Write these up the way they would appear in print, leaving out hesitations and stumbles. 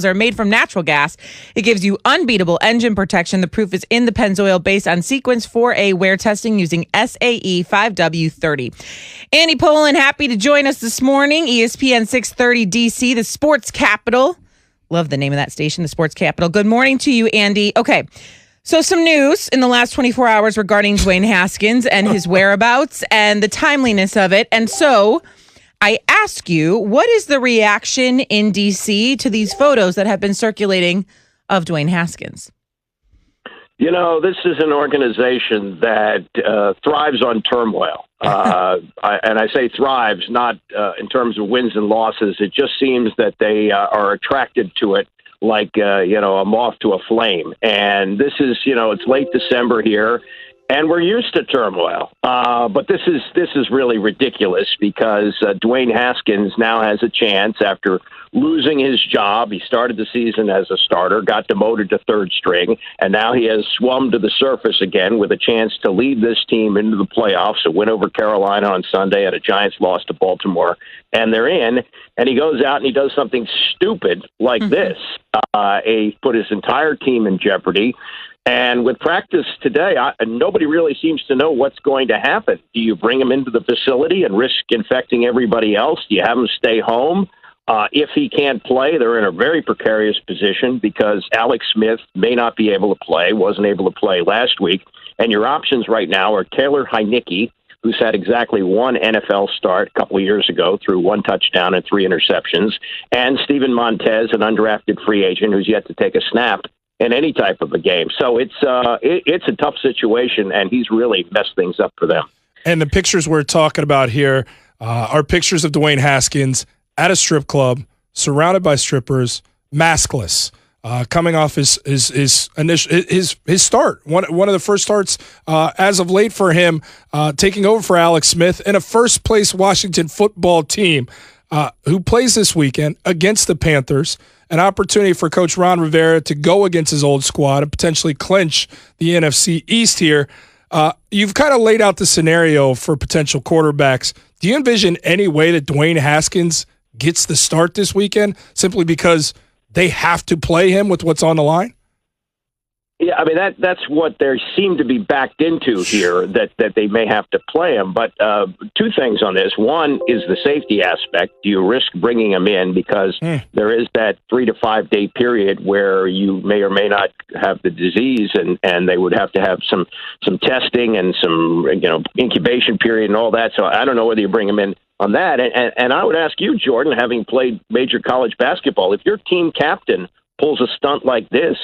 are made from natural gas. It gives you unbeatable engine protection. The proof is in the Pennzoil based on Sequence 4A wear testing using SAE 5W30. Andy Pollin, happy to join us this morning. ESPN 630 DC, the sports capital. Love the name of that station, the sports capital. Good morning to you, Andy. Okay. So some news in the last 24 hours regarding Dwayne Haskins and his whereabouts and the timeliness of it. And so I ask you, what is the reaction in D.C. to these photos that have been circulating of Dwayne Haskins? You know, this is an organization that thrives on turmoil. And I say thrives, not in terms of wins and losses. It just seems that they are attracted to it like, a moth to a flame. And this is, it's late December here. And we're used to turmoil, but this is really ridiculous because Dwayne Haskins now has a chance after losing his job. He started the season as a starter, got demoted to third string, and now he has swum to the surface again with a chance to lead this team into the playoffs, a win over Carolina on Sunday and a Giants loss to Baltimore, and they're in. And he goes out and he does something stupid like this. He put his entire team in jeopardy. And with practice today, nobody really seems to know what's going to happen. Do you bring him into the facility and risk infecting everybody else? Do you have him stay home? If he can't play, they're in a very precarious position because Alex Smith may not be able to play, wasn't able to play last week. And your options right now are Taylor Heinicke, who's had exactly one NFL start a couple of years ago, threw 1 touchdown and 3 interceptions, and Steven Montez, an undrafted free agent who's yet to take a snap in any type of a game. So it's a tough situation, and he's really messed things up for them. And the pictures we're talking about here are pictures of Dwayne Haskins at a strip club, surrounded by strippers, maskless, coming off his start, one of the first starts as of late for him, taking over for Alex Smith in a first-place Washington football team who plays this weekend against the Panthers. An opportunity for Coach Ron Rivera to go against his old squad and potentially clinch the NFC East here. You've kind of laid out the scenario for potential quarterbacks. Do you envision any way that Dwayne Haskins gets the start this weekend simply because they have to play him with what's on the line? Yeah, I mean, that's what they seem to be backed into here, that they may have to play him. But 2 things on this. One is the safety aspect. Do you risk bringing him in because there is that 3 to 5 day period where you may or may not have the disease, and they would have to have some testing and some incubation period and all that. So I don't know whether you bring him in on that. And I would ask you, Jordan, having played major college basketball, if your team captain pulls a stunt like this,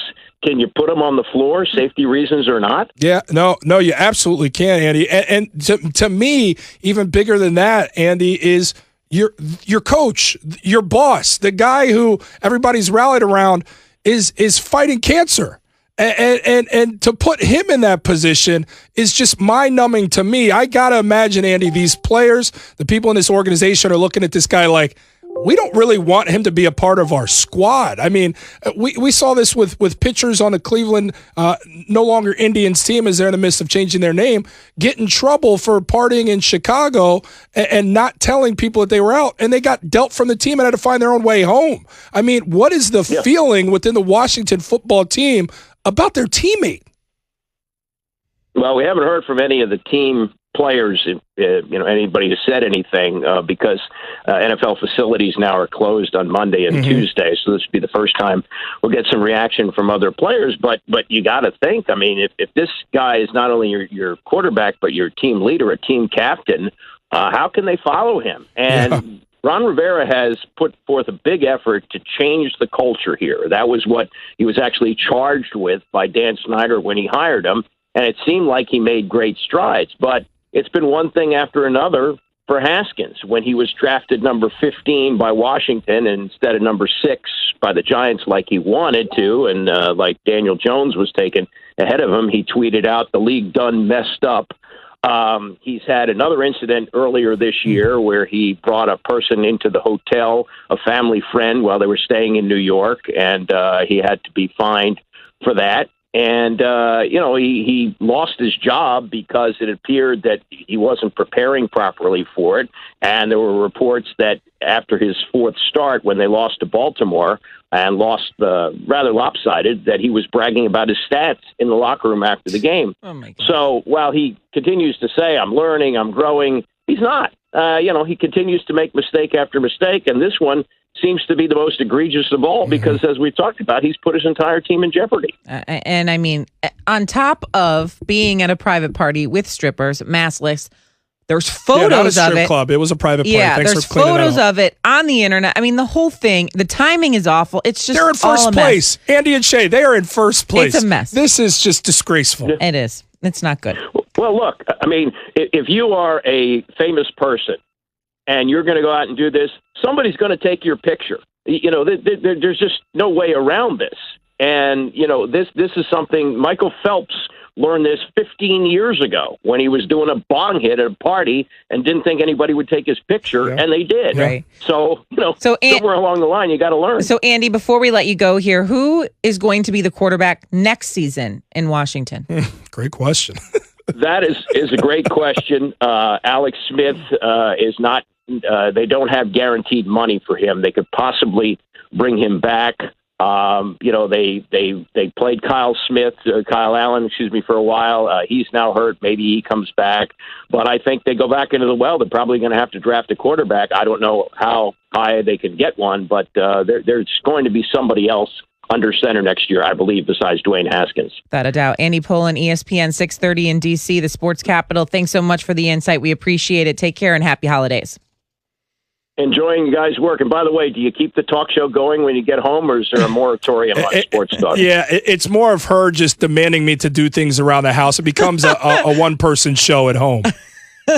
can you put him on the floor, safety reasons or not? Yeah, no, you absolutely can, Andy. And to me, even bigger than that, Andy, is your coach, your boss, the guy who everybody's rallied around is fighting cancer. And to put him in that position is just mind-numbing to me. I got to imagine, Andy, these players, the people in this organization are looking at this guy like, we don't really want him to be a part of our squad. I mean, we saw this with pitchers on the Cleveland, no longer Indians team as they're in the midst of changing their name, get in trouble for partying in Chicago and not telling people that they were out, and they got dealt from the team and had to find their own way home. I mean, what is the feeling within the Washington football team about their teammate? Well, we haven't heard from any of the team players, anybody who said anything, because NFL facilities now are closed on Monday and Tuesday. So this will be the first time we'll get some reaction from other players. But you got to think, I mean, if this guy is not only your quarterback, but your team leader, a team captain, how can they follow him? And Ron Rivera has put forth a big effort to change the culture here. That was what he was actually charged with by Dan Snyder when he hired him. And it seemed like he made great strides. But it's been one thing after another for Haskins. When he was drafted number 15 by Washington instead of number 6 by the Giants like he wanted to, and like Daniel Jones was taken ahead of him, he tweeted out, "The league done messed up." He's had another incident earlier this year where he brought a person into the hotel, a family friend, while they were staying in New York, and he had to be fined for that. And, he lost his job because it appeared that he wasn't preparing properly for it. And there were reports that after his fourth start, when they lost to Baltimore and lost rather lopsided, that he was bragging about his stats in the locker room after the game. Oh my God. So while he continues to say, I'm learning, I'm growing, he's not. He continues to make mistake after mistake. And this one seems to be the most egregious of all because, as we've talked about, he's put his entire team in jeopardy. And I mean, on top of being at a private party with strippers, maskless, there's photos not a strip of it. club. It was a private party. Yeah, Thanks there's for cleaning photos that up. of it on the internet. I mean, the whole thing, the timing is awful. It's just They're in first all a mess. place. Andy and Shay, they are in first place. It's a mess. This is just disgraceful. It is. It's not good. Well, look, I mean, if you are a famous person and you're going to go out and do this, somebody's going to take your picture. There's just no way around this. And, this is something Michael Phelps learned this 15 years ago when he was doing a bong hit at a party and didn't think anybody would take his picture, and they did. Right. So, somewhere along the line, you got to learn. So, Andy, before we let you go here, who is going to be the quarterback next season in Washington? Great question. That is a great question. Alex Smith is not. They don't have guaranteed money for him. They could possibly bring him back. They played Kyle Allen, for a while. He's now hurt. Maybe he comes back. But I think they go back into the well. They're probably going to have to draft a quarterback. I don't know how high they can get one, but there's going to be somebody else under center next year, I believe, besides Dwayne Haskins. Without a doubt. Andy Pollin, ESPN 630 in D.C., the sports capital. Thanks so much for the insight. We appreciate it. Take care and happy holidays. Enjoying you guys' work. And by the way, do you keep the talk show going when you get home, or is there a moratorium on sports talk? Yeah, it's more of her just demanding me to do things around the house. It becomes a one-person show at home.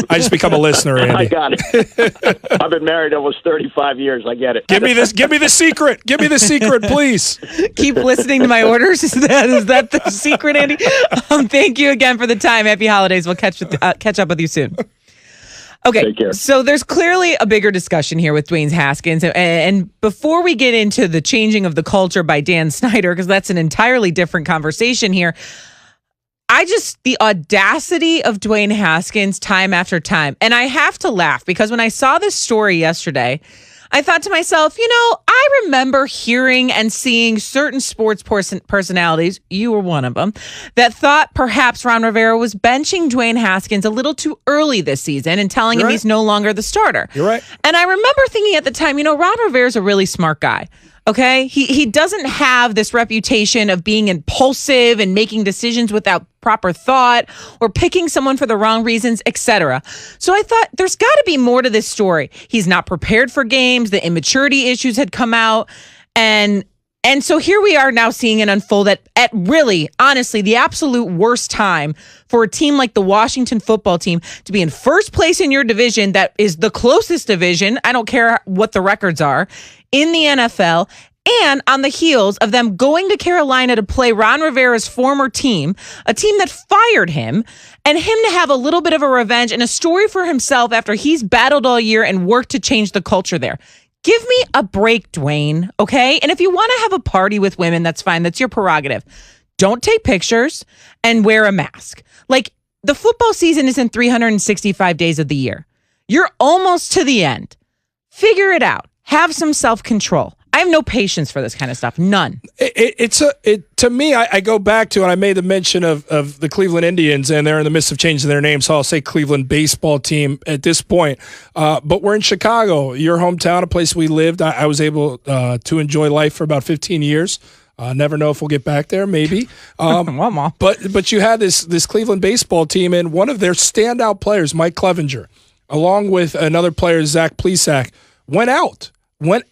I just become a listener, Andy. I got it. I've been married almost 35 years. I get it. Give me this. Give me the secret. Give me the secret, please. Keep listening to my orders. Is that the secret, Andy? Thank you again for the time. Happy holidays. We'll catch up with you soon. Okay, so there's clearly a bigger discussion here with Dwayne Haskins. And before we get into the changing of the culture by Dan Snyder, because that's an entirely different conversation here, the audacity of Dwayne Haskins time after time. And I have to laugh because when I saw this story yesterday, I thought to myself, I remember hearing and seeing certain sports personalities, you were one of them, that thought perhaps Ron Rivera was benching Dwayne Haskins a little too early this season and telling him he's no longer the starter. You're right. And I remember thinking at the time, Ron Rivera's a really smart guy. Okay, he doesn't have this reputation of being impulsive and making decisions without proper thought or picking someone for the wrong reasons, etc. So I thought there's got to be more to this story. He's not prepared for games. The immaturity issues had come out, and so here we are now seeing it unfold at really, honestly, the absolute worst time for a team like the Washington football team to be in first place in your division that is the closest division. I don't care what the records are in the NFL, and on the heels of them going to Carolina to play Ron Rivera's former team, a team that fired him, and him to have a little bit of a revenge and a story for himself after he's battled all year and worked to change the culture there. Give me a break, Dwayne, okay? And if you want to have a party with women, that's fine. That's your prerogative. Don't take pictures and wear a mask. Like, the football season isn't 365 days of the year. You're almost to the end. Figure it out. Have some self-control. I have no patience for this kind of stuff. None. To me, I go back to, and I made the mention of the Cleveland Indians, and they're in the midst of changing their name, so I'll say Cleveland baseball team at this point. But we're in Chicago, your hometown, a place we lived. I was able to enjoy life for about 15 years. Never know if we'll get back there, maybe. But you had this Cleveland baseball team, and one of their standout players, Mike Clevenger, along with another player, Zach Plesac, went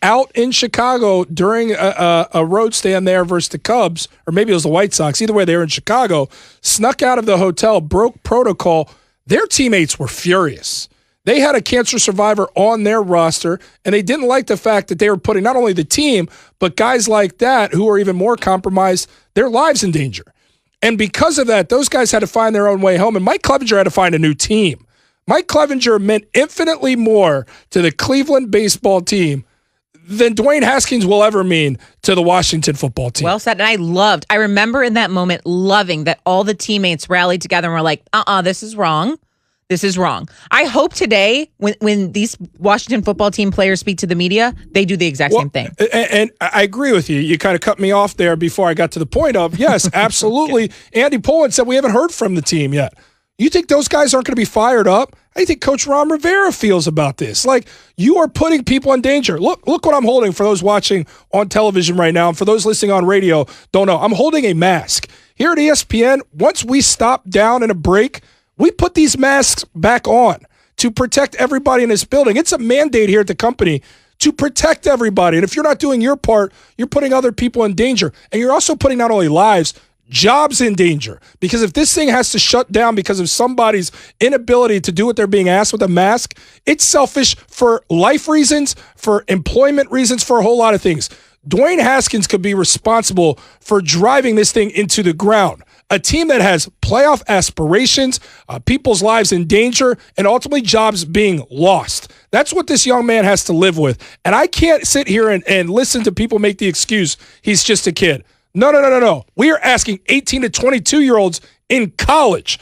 out in Chicago during a road stand there versus the Cubs, or maybe it was the White Sox. Either way, they were in Chicago, snuck out of the hotel, broke protocol. Their teammates were furious. They had a cancer survivor on their roster, and they didn't like the fact that they were putting not only the team, but guys like that who are even more compromised, their lives in danger. And because of that, those guys had to find their own way home, and Mike Clevenger had to find a new team. Mike Clevenger meant infinitely more to the Cleveland baseball team than Dwayne Haskins will ever mean to the Washington football team. Well said. And I remember in that moment loving that all the teammates rallied together and were like, this is wrong. This is wrong. I hope today, when these Washington football team players speak to the media, they do the exact same thing. And I agree with you. You kind of cut me off there before I got to the point of, yes, absolutely. Okay. Andy Pollin said we haven't heard from the team yet. You think those guys aren't going to be fired up? How do you think Coach Ron Rivera feels about this? Like, you are putting people in danger. Look what I'm holding for those watching on television right now. And for those listening on radio, don't know. I'm holding a mask. Here at ESPN, once we stop down in a break, we put these masks back on to protect everybody in this building. It's a mandate here at the company to protect everybody. And if you're not doing your part, you're putting other people in danger. And you're also putting not only lives, jobs in danger. Because if this thing has to shut down because of somebody's inability to do what they're being asked with a mask, it's selfish for life reasons, for employment reasons, for a whole lot of things. Dwayne Haskins could be responsible for driving this thing into the ground. A team that has playoff aspirations, people's lives in danger, and ultimately jobs being lost. That's what this young man has to live with. And I can't sit here and listen to people make the excuse he's just a kid. No. We are asking 18 to 22-year-olds in college